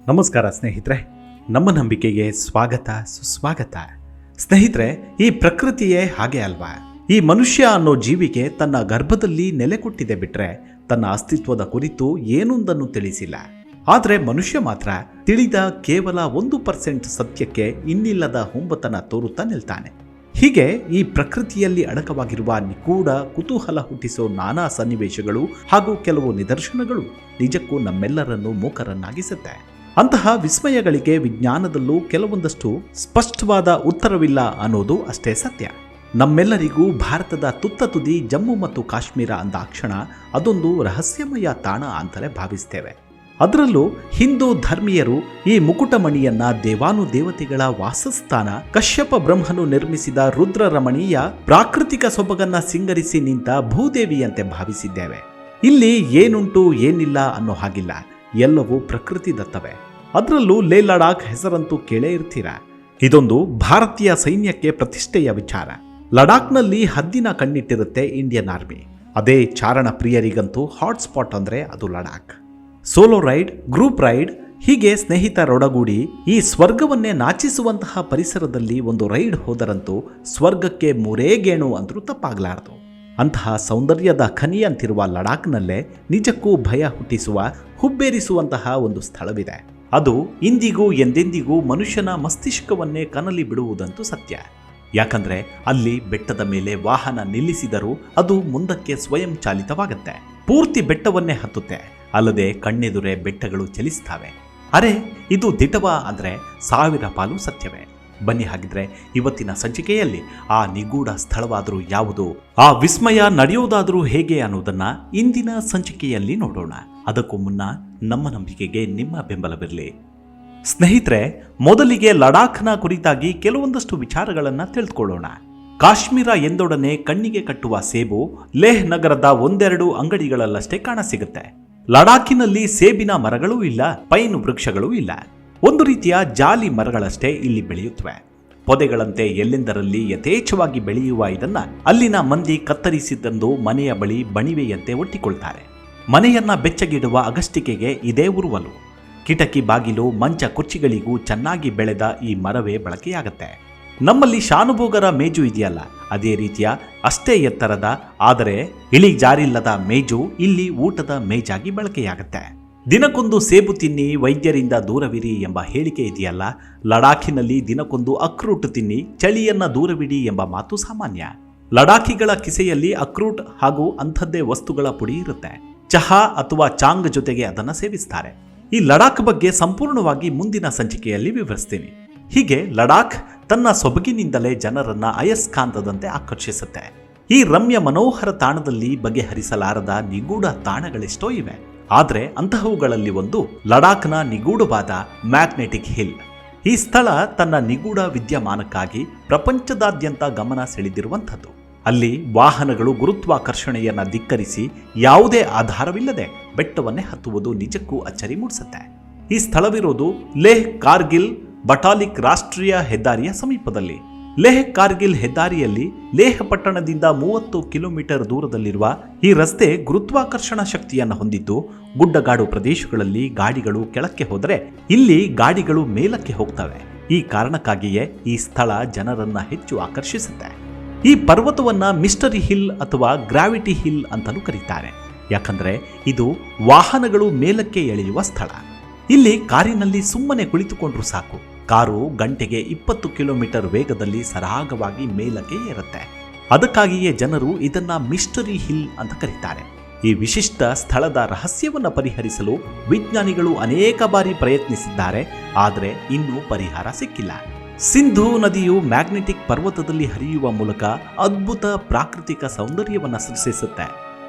ನಮಸ್ಕಾರ ಸ್ನೇಹಿತರೆ, ನಮ್ಮ ನಂಬಿಕೆಗೆ ಸ್ವಾಗತ ಸುಸ್ವಾಗತ. ಸ್ನೇಹಿತರೆ, ಈ ಪ್ರಕೃತಿಯೇ ಹಾಗೆ ಅಲ್ವಾ? ಈ ಮನುಷ್ಯ ಅನ್ನೋ ಜೀವಿಗೆ ತನ್ನ ಗರ್ಭದಲ್ಲಿ ನೆಲೆ ಕೊಟ್ಟಿದೆ ಬಿಟ್ರೆ ತನ್ನ ಅಸ್ತಿತ್ವದ ಕುರಿತು ಏನೊಂದನ್ನು ತಿಳಿಸಿಲ್ಲ. ಆದರೆ ಮನುಷ್ಯ ಮಾತ್ರ ತಿಳಿದ ಕೇವಲ 1% ಸತ್ಯಕ್ಕೆ ಇನ್ನಿಲ್ಲದ ಹೊಂಬತನ ತೋರುತ್ತಾ ನಿಲ್ತಾನೆ. ಹೀಗೆ ಈ ಪ್ರಕೃತಿಯಲ್ಲಿ ಅಡಕವಾಗಿರುವ ನಿಗೂಢ ಕುತೂಹಲ ಹುಟ್ಟಿಸೋ ನಾನಾ ಸನ್ನಿವೇಶಗಳು ಹಾಗೂ ಕೆಲವು ನಿದರ್ಶನಗಳು ನಿಜಕ್ಕೂ ನಮ್ಮೆಲ್ಲರನ್ನು ಮೂಕರನ್ನಾಗಿಸುತ್ತೆ. ಅಂತಹ ವಿಸ್ಮಯಗಳಿಗೆ ವಿಜ್ಞಾನದಲ್ಲೂ ಕೆಲವೊಂದಷ್ಟು ಸ್ಪಷ್ಟವಾದ ಉತ್ತರವಿಲ್ಲ ಅನ್ನೋದು ಅಷ್ಟೇ ಸತ್ಯ. ನಮ್ಮೆಲ್ಲರಿಗೂ ಭಾರತದ ತುತ್ತ ತುದಿ ಜಮ್ಮು ಮತ್ತು ಕಾಶ್ಮೀರ ಅಂದಾಕ್ಷಣ ಅದೊಂದು ರಹಸ್ಯಮಯ ತಾಣ ಅಂತಲೇ ಭಾವಿಸ್ತೇವೆ. ಅದರಲ್ಲೂ ಹಿಂದೂ ಧರ್ಮೀಯರು ಈ ಮುಕುಟಮಣಿಯನ್ನ ದೇವಾನುದೇವತೆಗಳ ವಾಸಸ್ಥಾನ, ಕಶ್ಯಪ ಬ್ರಹ್ಮನು ನಿರ್ಮಿಸಿದ ರುದ್ರರಮಣೀಯ ಪ್ರಾಕೃತಿಕ ಸೊಬಗನ್ನ ಸಿಂಗರಿಸಿ ನಿಂತ ಭೂದೇವಿಯಂತೆ ಭಾವಿಸಿದ್ದೇವೆ. ಇಲ್ಲಿ ಏನುಂಟು ಏನಿಲ್ಲ ಅನ್ನೋ ಹಾಗಿಲ್ಲ, ಎಲ್ಲವೂ ಪ್ರಕೃತಿ ದತ್ತವೇ. ಅದರಲ್ಲೂ ಲೇ ಲಡಾಖ್ ಹೆಸರಂತೂ ಕೇಳೇ ಇರ್ತೀರ. ಇದೊಂದು ಭಾರತೀಯ ಸೈನ್ಯಕ್ಕೆ ಪ್ರತಿಷ್ಠೆಯ ವಿಚಾರ. ಲಡಾಖ್ನಲ್ಲಿ ಹದ್ದಿನ ಕಣ್ಣಿಟ್ಟಿರುತ್ತೆ ಇಂಡಿಯನ್ ಆರ್ಮಿ. ಅದೇ ಚಾರಣ ಪ್ರಿಯರಿಗಂತೂ ಹಾಟ್ಸ್ಪಾಟ್ ಅಂದ್ರೆ ಅದು Ladakh. Solo ride, group ride, ಹೀಗೆ ಸ್ನೇಹಿತರೊಡಗೂಡಿ ಈ ಸ್ವರ್ಗವನ್ನೇ ನಾಚಿಸುವಂತಹ ಪರಿಸರದಲ್ಲಿ ಒಂದು ರೈಡ್ ಹೋದರಂತೂ ಸ್ವರ್ಗಕ್ಕೆ ಮೂರೇಗೇಣು ಅಂದ್ರೂ ತಪ್ಪಾಗಲಾರದು. ಅಂತಹ ಸೌಂದರ್ಯದ ಖನಿ ಅಂತಿರುವ ಲಡಾಖ್ನಲ್ಲೇ ನಿಜಕ್ಕೂ ಭಯ ಹುಟ್ಟಿಸುವ, ಹುಬ್ಬೇರಿಸುವಂತಹ ಒಂದು ಸ್ಥಳವಿದೆ. ಅದು ಇಂದಿಗೂ ಎಂದೆಂದಿಗೂ ಮನುಷ್ಯನ ಮಸ್ತಿಷ್ಕವನ್ನೇ ಕನಲಿ ಬಿಡುವುದಂತೂ ಸತ್ಯ. ಯಾಕಂದ್ರೆ ಅಲ್ಲಿ ಬೆಟ್ಟದ ಮೇಲೆ ವಾಹನ ನಿಲ್ಲಿಸಿದರೂ ಅದು ಮುಂದಕ್ಕೆ ಸ್ವಯಂ ಚಾಲಿತವಾಗುತ್ತೆ. ಪೂರ್ತಿ ಬೆಟ್ಟವನ್ನೇ ಹತ್ತುತ್ತೆ. ಅಲ್ಲದೆ ಕಣ್ಣೆದುರೇ ಬೆಟ್ಟಗಳು ಚಲಿಸ್ತವೆ. ಅರೆ, ಇದು ದಿಟವಾ ಅಂದ್ರೆ 1000 ಪಾಲು ಸತ್ಯವೇ. ಬನ್ನಿ ಹಾಗಿದ್ರೆ ಇವತ್ತಿನ ಸಂಚಿಕೆಯಲ್ಲಿ ಆ ನಿಗೂಢ ಸ್ಥಳವಾದರೂ ಯಾವುದು, ಆ ವಿಸ್ಮಯ ನಡೆಯೋದಾದರೂ ಹೇಗೆ ಅನ್ನೋದನ್ನ ಇಂದಿನ ಸಂಚಿಕೆಯಲ್ಲಿ ನೋಡೋಣ. ಅದಕ್ಕೂ ಮುನ್ನ ನಮ್ಮ ನಂಬಿಕೆಗೆ ನಿಮ್ಮ ಬೆಂಬಲವಿರಲಿ. ಸ್ನೇಹಿತರೆ, ಮೊದಲಿಗೆ ಲಡಾಖ್ನ ಕುರಿತಾಗಿ ಕೆಲವೊಂದಷ್ಟು ವಿಚಾರಗಳನ್ನ ತಿಳಿದುಕೊಳ್ಳೋಣ. ಕಾಶ್ಮೀರ ಎಂದೊಡನೆ ಕಣ್ಣಿಗೆ ಕಟ್ಟುವ ಸೇಬು ಲೇಹ್ ನಗರದ 1-2 ಅಂಗಡಿಗಳಲ್ಲಷ್ಟೇ ಕಾಣಸಿಗುತ್ತೆ. ಲಡಾಖಿನಲ್ಲಿ ಸೇಬಿನ ಮರಗಳೂ ಇಲ್ಲ, ಪೈನ್ ವೃಕ್ಷಗಳೂ ಇಲ್ಲ. ಒಂದು ರೀತಿಯ ಜಾಲಿ ಮರಗಳಷ್ಟೇ ಇಲ್ಲಿ ಬೆಳೆಯುತ್ತವೆ. ಪೊದೆಗಳಂತೆ ಎಲ್ಲೆಂದರಲ್ಲಿ ಯಥೇಚ್ಛವಾಗಿ ಬೆಳೆಯುವ ಇದನ್ನ ಅಲ್ಲಿನ ಮಂದಿ ಕತ್ತರಿಸಿದಂದು ಮನೆಯ ಬಳಿ ಬಣಿವೆಯಂತೆ ಒಟ್ಟಿಕೊಳ್ತಾರೆ. ಮನೆಯನ್ನ ಬೆಚ್ಚಗಿಡುವ ಅಗಸ್ಟಿಕೆಗೆ ಇದೇ ಉರುವಲು. ಕಿಟಕಿ ಬಾಗಿಲು, ಮಂಚ ಕುರ್ಚಿಗಳಿಗೂ ಚೆನ್ನಾಗಿ ಬೆಳೆದ ಈ ಮರವೇ ಬಳಕೆಯಾಗತ್ತೆ. ನಮ್ಮಲ್ಲಿ ಶಾನುಭೋಗರ ಮೇಜು ಇದೆಯಲ್ಲ, ಅದೇ ರೀತಿಯ ಅಷ್ಟೇ ಎತ್ತರದ ಆದರೆ ಇಳಿಜಾರಿಲ್ಲದ ಮೇಜು ಇಲ್ಲಿ ಊಟದ ಮೇಜಾಗಿ ಬಳಕೆಯಾಗತ್ತೆ. ದಿನಕ್ಕೊಂದು ಸೇಬು ತಿನ್ನಿ, ವೈದ್ಯರಿಂದ ದೂರವಿರಿ ಎಂಬ ಹೇಳಿಕೆ ಇದೆಯಲ್ಲ, ಲಡಾಖಿನಲ್ಲಿ ದಿನಕ್ಕೊಂದು ಅಕ್ರೂಟ್ ತಿನ್ನಿ, ಚಳಿಯನ್ನ ದೂರವಿಡಿ ಎಂಬ ಮಾತು ಸಾಮಾನ್ಯ. ಲಡಾಖಿಗಳ ಕಿಸೆಯಲ್ಲಿ ಅಕ್ರೂಟ್ ಹಾಗೂ ಅಂಥದ್ದೇ ವಸ್ತುಗಳ ಪುಡಿ ಇರುತ್ತೆ. ಚಹಾ ಅಥವಾ ಚಾಂಗ್ ಜೊತೆಗೆ ಅದನ್ನು ಸೇವಿಸ್ತಾರೆ. ಈ ಲಡಾಖ್ ಬಗ್ಗೆ ಸಂಪೂರ್ಣವಾಗಿ ಮುಂದಿನ ಸಂಚಿಕೆಯಲ್ಲಿ ವಿವರಿಸ್ತೀನಿ. ಹೀಗೆ ಲಡಾಖ್ ತನ್ನ ಸೊಬಗಿನಿಂದಲೇ ಜನರನ್ನ ಅಯಸ್ಕಾಂತದಂತೆ ಆಕರ್ಷಿಸುತ್ತೆ. ಈ ರಮ್ಯ ಮನೋಹರ ತಾಣದಲ್ಲಿ ಬಗೆಹರಿಸಲಾರದ ನಿಗೂಢ ತಾಣಗಳೆಷ್ಟೋ ಇವೆ. ಆದರೆ ಅಂತಹವುಗಳಲ್ಲಿ ಒಂದು ಲಡಾಖ್ನ ನಿಗೂಢವಾದ ಮ್ಯಾಗ್ನೆಟಿಕ್ ಹಿಲ್. ಈ ಸ್ಥಳ ತನ್ನ ನಿಗೂಢ ವಿದ್ಯಮಾನಕ್ಕಾಗಿ ಪ್ರಪಂಚದಾದ್ಯಂತ ಗಮನ ಸೆಳೆದಿರುವಂಥದ್ದು. ಅಲ್ಲಿ ವಾಹನಗಳು ಗುರುತ್ವಾಕರ್ಷಣೆಯನ್ನ ಧಿಕ್ಕರಿಸಿ ಯಾವುದೇ ಆಧಾರವಿಲ್ಲದೆ ಬೆಟ್ಟವನ್ನೇ ಹತ್ತುವುದು ನಿಜಕ್ಕೂ ಅಚ್ಚರಿ ಮೂಡಿಸುತ್ತೆ. ಈ ಸ್ಥಳವಿರೋದು ಲೇಹ್ ಕಾರ್ಗಿಲ್ ಬಟಾಲಿಕ್ ರಾಷ್ಟ್ರೀಯ ಹೆದ್ದಾರಿಯ ಸಮೀಪದಲ್ಲಿ. ಲೇಹ್ ಕಾರ್ಗಿಲ್ ಹೆದ್ದಾರಿಯಲ್ಲಿ ಲೇಹ್ ಪಟ್ಟಣದಿಂದ 30 ಕಿಲೋಮೀಟರ್ ದೂರದಲ್ಲಿರುವ ಈ ರಸ್ತೆ ಗುರುತ್ವಾಕರ್ಷಣ ಶಕ್ತಿಯನ್ನು ಹೊಂದಿದ್ದು, ಗುಡ್ಡಗಾಡು ಪ್ರದೇಶಗಳಲ್ಲಿ ಗಾಡಿಗಳು ಕೆಳಕ್ಕೆ ಹೋದರೆ ಇಲ್ಲಿ ಗಾಡಿಗಳು ಮೇಲಕ್ಕೆ ಹೋಗ್ತವೆ. ಈ ಕಾರಣಕ್ಕಾಗಿಯೇ ಈ ಸ್ಥಳ ಜನರನ್ನ ಹೆಚ್ಚು ಆಕರ್ಷಿಸುತ್ತೆ. ಈ ಪರ್ವತವನ್ನ ಮಿಸ್ಟರಿ ಹಿಲ್ ಅಥವಾ ಗ್ರಾವಿಟಿ ಹಿಲ್ ಅಂತಲೂ ಕರೀತಾರೆ. ಯಾಕಂದ್ರೆ ಇದು ವಾಹನಗಳು ಮೇಲಕ್ಕೆ ಎಳೆಯುವ ಸ್ಥಳ. ಇಲ್ಲಿ ಕಾರಿನಲ್ಲಿ ಸುಮ್ಮನೆ ಕುಳಿತುಕೊಂಡ್ರು ಸಾಕು, ಕಾರು ಗಂಟೆಗೆ 20 ಕಿಲೋಮೀಟರ್ ವೇಗದಲ್ಲಿ ಸರಾಗವಾಗಿ ಮೇಲಕ್ಕೆ ಏರುತ್ತೆ. ಅದಕ್ಕಾಗಿಯೇ ಜನರು ಇದನ್ನ ಮಿಸ್ಟರಿ ಹಿಲ್ ಅಂತ ಕರೀತಾರೆ. ಈ ವಿಶಿಷ್ಟ ಸ್ಥಳದ ರಹಸ್ಯವನ್ನು ಪರಿಹರಿಸಲು ವಿಜ್ಞಾನಿಗಳು ಅನೇಕ ಬಾರಿ ಪ್ರಯತ್ನಿಸಿದ್ದಾರೆ, ಆದರೆ ಇನ್ನೂ ಪರಿಹಾರ ಸಿಕ್ಕಿಲ್ಲ. ಸಿಂಧೂ ನದಿಯು ಮ್ಯಾಗ್ನೆಟಿಕ್ ಪರ್ವತದಲ್ಲಿ ಹರಿಯುವ ಮೂಲಕ ಅದ್ಭುತ ಪ್ರಾಕೃತಿಕ ಸೌಂದರ್ಯವನ್ನು ಸೃಷ್ಟಿಸುತ್ತೆ.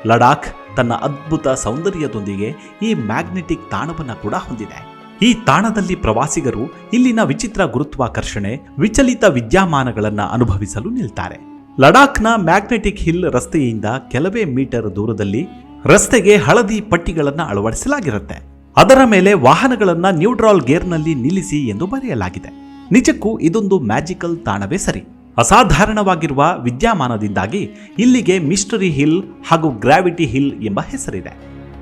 ಲಡಾಖ್ ತನ್ನ ಅದ್ಭುತ ಸೌಂದರ್ಯದೊಂದಿಗೆ ಈ ಮ್ಯಾಗ್ನೆಟಿಕ್ ತಾಣವನ್ನು ಕೂಡ ಹೊಂದಿದೆ. ಈ ತಾಣದಲ್ಲಿ ಪ್ರವಾಸಿಗರು ಇಲ್ಲಿನ ವಿಚಿತ್ರ ಗುರುತ್ವಾಕರ್ಷಣೆ, ವಿಚಲಿತ ವಿದ್ಯಮಾನಗಳನ್ನು ಅನುಭವಿಸಲು ನಿಲ್ತಾರೆ. ಲಡಾಖ್ನ ಮ್ಯಾಗ್ನೆಟಿಕ್ ಹಿಲ್ ರಸ್ತೆಯಿಂದ ಕೆಲವೇ ಮೀಟರ್ ದೂರದಲ್ಲಿ ರಸ್ತೆಗೆ ಹಳದಿ ಪಟ್ಟಿಗಳನ್ನು ಅಳವಡಿಸಲಾಗಿರುತ್ತೆ. ಅದರ ಮೇಲೆ ವಾಹನಗಳನ್ನು ನ್ಯೂಟ್ರಲ್ ಗೇರ್ನಲ್ಲಿ ನಿಲ್ಲಿಸಿ ಎಂದು ಬರೆಯಲಾಗಿದೆ. ನಿಜಕ್ಕೂ ಇದೊಂದು ಮ್ಯಾಜಿಕಲ್ ತಾಣವೇ ಸರಿ. ಅಸಾಧಾರಣವಾಗಿರುವ ವಿದ್ಯಮಾನದಿಂದಾಗಿ ಇಲ್ಲಿಗೆ ಮಿಸ್ಟರಿ ಹಿಲ್ ಹಾಗೂ ಗ್ರಾವಿಟಿ ಹಿಲ್ ಎಂಬ ಹೆಸರಿದೆ.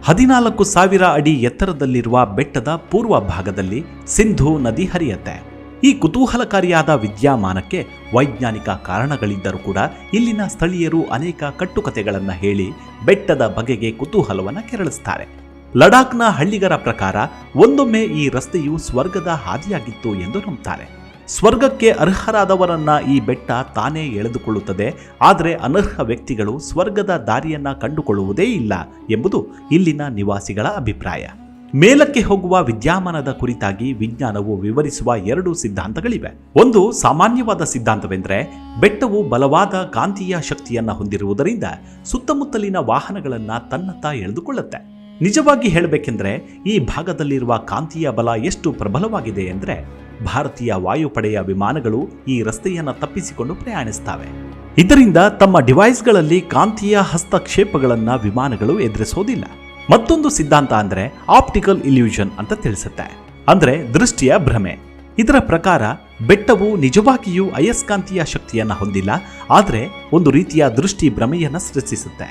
14,000 ಅಡಿ ಎತ್ತರದಲ್ಲಿರುವ ಬೆಟ್ಟದ ಪೂರ್ವ ಭಾಗದಲ್ಲಿ ಸಿಂಧೂ ನದಿ ಹರಿಯುತ್ತೆ. ಈ ಕುತೂಹಲಕಾರಿಯಾದ ವಿದ್ಯಮಾನಕ್ಕೆ ವೈಜ್ಞಾನಿಕ ಕಾರಣಗಳಿದ್ದರೂ ಕೂಡ ಇಲ್ಲಿನ ಸ್ಥಳೀಯರು ಅನೇಕ ಕಟ್ಟುಕತೆಗಳನ್ನು ಹೇಳಿ ಬೆಟ್ಟದ ಬಗೆಗೆ ಕುತೂಹಲವನ್ನು ಕೆರಳಿಸ್ತಾರೆ. ಲಡಾಖ್ನ ಹಳ್ಳಿಗರ ಪ್ರಕಾರ ಒಂದೊಮ್ಮೆ ಈ ರಸ್ತೆಯು ಸ್ವರ್ಗದ ಹಾದಿಯಾಗಿತ್ತು ಎಂದು ನಂಬುತ್ತಾರೆ. ಸ್ವರ್ಗಕ್ಕೆ ಅರ್ಹರಾದವರನ್ನ ಈ ಬೆಟ್ಟ ತಾನೇ ಎಳೆದುಕೊಳ್ಳುತ್ತದೆ, ಆದರೆ ಅನರ್ಹ ವ್ಯಕ್ತಿಗಳು ಸ್ವರ್ಗದ ದಾರಿಯನ್ನ ಕಂಡುಕೊಳ್ಳುವುದೇ ಇಲ್ಲ ಎಂಬುದು ಇಲ್ಲಿನ ನಿವಾಸಿಗಳ ಅಭಿಪ್ರಾಯ. ಮೇಲಕ್ಕೆ ಹೋಗುವ ವಿದ್ಯಮಾನದ ಕುರಿತಾಗಿ ವಿಜ್ಞಾನವು ವಿವರಿಸುವ 2 ಸಿದ್ಧಾಂತಗಳಿವೆ. ಒಂದು ಸಾಮಾನ್ಯವಾದ ಸಿದ್ಧಾಂತವೆಂದರೆ ಬೆಟ್ಟವು ಬಲವಾದ ಕಾಂತೀಯ ಶಕ್ತಿಯನ್ನ ಹೊಂದಿರುವುದರಿಂದ ಸುತ್ತಮುತ್ತಲಿನ ವಾಹನಗಳನ್ನ ತನ್ನತ್ತ ಎಳೆದುಕೊಳ್ಳುತ್ತೆ. ನಿಜವಾಗಿ ಹೇಳಬೇಕೆಂದರೆ ಈ ಭಾಗದಲ್ಲಿರುವ ಕಾಂತೀಯ ಬಲ ಎಷ್ಟು ಪ್ರಬಲವಾಗಿದೆ ಎಂದರೆ ಭಾರತೀಯ ವಾಯುಪಡೆಯ ವಿಮಾನಗಳು ಈ ರಸ್ತೆಯನ್ನು ತಪ್ಪಿಸಿಕೊಂಡು ಪ್ರಯಾಣಿಸ್ತವೆ. ಇದರಿಂದ ತಮ್ಮ ಡಿವೈಸ್ಗಳಲ್ಲಿ ಕಾಂತೀಯ ಹಸ್ತಕ್ಷೇಪಗಳನ್ನು ವಿಮಾನಗಳು ಎದುರಿಸೋದಿಲ್ಲ. ಮತ್ತೊಂದು ಸಿದ್ಧಾಂತ ಅಂದರೆ ಆಪ್ಟಿಕಲ್ ಇಲ್ಯೂಷನ್ ಅಂತ ತಿಳಿಸುತ್ತೆ, ಅಂದರೆ ದೃಷ್ಟಿಯ ಭ್ರಮೆ. ಇದರ ಪ್ರಕಾರ ಬೆಟ್ಟವು ನಿಜವಾಗಿಯೂ ಅಯಸ್ಕಾಂತೀಯ ಶಕ್ತಿಯನ್ನು ಹೊಂದಿಲ್ಲ, ಆದರೆ ಒಂದು ರೀತಿಯ ದೃಷ್ಟಿ ಭ್ರಮೆಯನ್ನು ಸೃಷ್ಟಿಸುತ್ತೆ.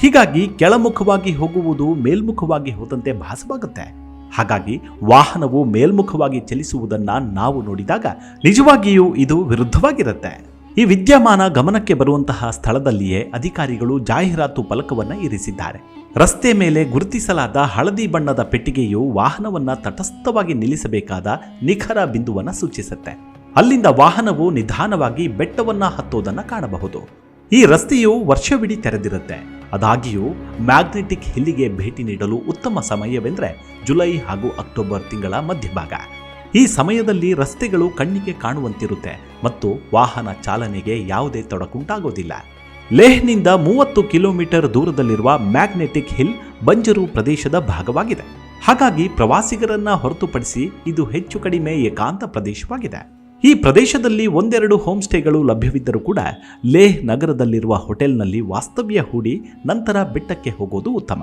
ಹೀಗಾಗಿ ಕೆಳಮುಖವಾಗಿ ಹೋಗುವುದು ಮೇಲ್ಮುಖವಾಗಿ ಹೋದಂತೆ ಭಾಸವಾಗುತ್ತೆ. ಹಾಗಾಗಿ ವಾಹನವು ಮೇಲ್ಮುಖವಾಗಿ ಚಲಿಸುವುದನ್ನ ನಾವು ನೋಡಿದಾಗ ನಿಜವಾಗಿಯೂ ಇದು ವಿರುದ್ಧವಾಗಿರುತ್ತೆ. ಈ ವಿದ್ಯಮಾನ ಗಮನಕ್ಕೆ ಬರುವಂತಹ ಸ್ಥಳದಲ್ಲಿಯೇ ಅಧಿಕಾರಿಗಳು ಜಾಹೀರಾತು ಫಲಕವನ್ನು ಇರಿಸಿದ್ದಾರೆ. ರಸ್ತೆ ಮೇಲೆ ಗುರುತಿಸಲಾದ ಹಳದಿ ಬಣ್ಣದ ಪೆಟ್ಟಿಗೆಯು ವಾಹನವನ್ನ ತಟಸ್ಥವಾಗಿ ನಿಲ್ಲಿಸಬೇಕಾದ ನಿಖರ ಬಿಂದುವನ್ನು ಸೂಚಿಸುತ್ತೆ. ಅಲ್ಲಿಂದ ವಾಹನವು ನಿಧಾನವಾಗಿ ಬೆಟ್ಟವನ್ನ ಹತ್ತೋದನ್ನ ಕಾಣಬಹುದು. ಈ ರಸ್ತೆಯು ವರ್ಷವಿಡೀ ತೆರೆದಿರುತ್ತೆ. ಆದಾಗ್ಯೂ ಮ್ಯಾಗ್ನೆಟಿಕ್ ಹಿಲ್ಲಿಗೆ ಭೇಟಿ ನೀಡಲು ಉತ್ತಮ ಸಮಯವೆಂದರೆ ಜುಲೈ ಹಾಗೂ ಅಕ್ಟೋಬರ್ ತಿಂಗಳ ಮಧ್ಯಭಾಗ. ಈ ಸಮಯದಲ್ಲಿ ರಸ್ತೆಗಳು ಕಣ್ಣಿಗೆ ಕಾಣುವಂತಿರುತ್ತೆ ಮತ್ತು ವಾಹನ ಚಾಲನೆಗೆ ಯಾವುದೇ ತೊಡಕುಂಟಾಗೋದಿಲ್ಲ. ಲೇಹ್ನಿಂದ 30 ಕಿಲೋಮೀಟರ್ ದೂರದಲ್ಲಿರುವ ಮ್ಯಾಗ್ನೆಟಿಕ್ ಹಿಲ್ ಬಂಜರು ಪ್ರದೇಶದ ಭಾಗವಾಗಿದೆ. ಹಾಗಾಗಿ ಪ್ರವಾಸಿಗರನ್ನ ಹೊರತುಪಡಿಸಿ ಇದು ಹೆಚ್ಚು ಕಡಿಮೆ ಏಕಾಂತ ಪ್ರದೇಶವಾಗಿದೆ. ಈ ಪ್ರದೇಶದಲ್ಲಿ 1-2 ಹೋಮ್ ಸ್ಟೇಗಳು ಲಭ್ಯವಿದ್ದರೂ ಕೂಡ ಲೇಹ್ ನಗರದಲ್ಲಿರುವ ಹೋಟೆಲ್ನಲ್ಲಿ ವಾಸ್ತವ್ಯ ಹೂಡಿ ನಂತರ ಬೆಟ್ಟಕ್ಕೆ ಹೋಗೋದು ಉತ್ತಮ.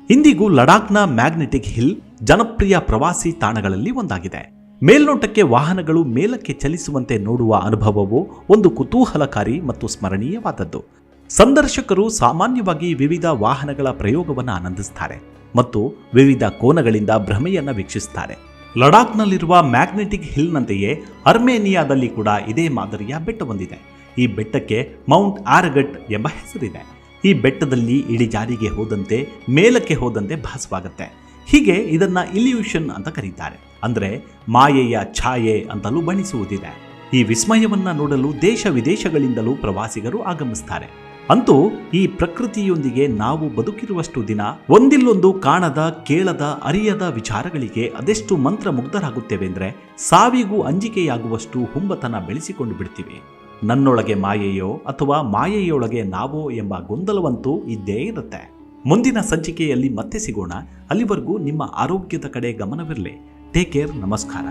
ಇಂದಿಗೂ ಲಡಾಖ್ನ ಮ್ಯಾಗ್ನೆಟಿಕ್ ಹಿಲ್ ಜನಪ್ರಿಯ ಪ್ರವಾಸಿ ತಾಣಗಳಲ್ಲಿ ಒಂದಾಗಿದೆ. ಮೇಲ್ನೋಟಕ್ಕೆ ವಾಹನಗಳು ಮೇಲಕ್ಕೆ ಚಲಿಸುವಂತೆ ನೋಡುವ ಅನುಭವವು ಒಂದು ಕುತೂಹಲಕಾರಿ ಮತ್ತು ಸ್ಮರಣೀಯವಾದದ್ದು. ಸಂದರ್ಶಕರು ಸಾಮಾನ್ಯವಾಗಿ ವಿವಿಧ ವಾಹನಗಳ ಪ್ರಯೋಗವನ್ನು ಆನಂದಿಸುತ್ತಾರೆ ಮತ್ತು ವಿವಿಧ ಕೋನಗಳಿಂದ ಭ್ರಮೆಯನ್ನು ವೀಕ್ಷಿಸುತ್ತಾರೆ. ಲಡಾಖ್ನಲ್ಲಿರುವ ಮ್ಯಾಗ್ನೆಟಿಕ್ ಹಿಲ್ನಂತೆಯೇ ಅರ್ಮೇನಿಯಾದಲ್ಲಿ ಕೂಡ ಇದೇ ಮಾದರಿಯ ಬೆಟ್ಟ ಹೊಂದಿದೆ. ಈ ಬೆಟ್ಟಕ್ಕೆ ಮೌಂಟ್ ಆರಗಟ್ ಎಂಬ ಹೆಸರಿದೆ. ಈ ಬೆಟ್ಟದಲ್ಲಿ ಇಳಿಜಾರಿಗೆ ಹೋದಂತೆ ಮೇಲಕ್ಕೆ ಹೋದಂತೆ ಭಾಸವಾಗುತ್ತೆ. ಹೀಗೆ ಇದನ್ನ ಇಲ್ಯೂಷನ್ ಅಂತ ಕರೀತಾರೆ, ಅಂದರೆ ಮಾಯೆಯ ಛಾಯೆ ಅಂತಲೂ ಬಣ್ಣಿಸುವುದಿದೆ. ಈ ವಿಸ್ಮಯವನ್ನ ನೋಡಲು ದೇಶ ವಿದೇಶಗಳಿಂದಲೂ ಪ್ರವಾಸಿಗರು ಆಗಮಿಸ್ತಾರೆ. ಅಂತೂ ಈ ಪ್ರಕೃತಿಯೊಂದಿಗೆ ನಾವು ಬದುಕಿರುವಷ್ಟು ದಿನ ಒಂದಿಲ್ಲೊಂದು ಕಾಣದ, ಕೇಳದ, ಅರಿಯದ ವಿಚಾರಗಳಿಗೆ ಅದೆಷ್ಟು ಮಂತ್ರ ಮುಗ್ಧರಾಗುತ್ತೇವೆಂದರೆ ಸಾವಿಗೂ ಅಂಜಿಕೆಯಾಗುವಷ್ಟು ಹುಂಬತನ ಬೆಳೆಸಿಕೊಂಡು ಬಿಡ್ತೀವಿ. ನನ್ನೊಳಗೆ ಮಾಯೆಯೋ ಅಥವಾ ಮಾಯೆಯೊಳಗೆ ನಾವೋ ಎಂಬ ಗೊಂದಲವಂತೂ ಇದ್ದೇ ಇರುತ್ತೆ. ಮುಂದಿನ ಸಂಚಿಕೆಯಲ್ಲಿ ಮತ್ತೆ ಸಿಗೋಣ. ಅಲ್ಲಿವರೆಗೂ ನಿಮ್ಮ ಆರೋಗ್ಯದ ಕಡೆ ಗಮನವಿರಲಿ. Take care. ನಮಸ್ಕಾರ.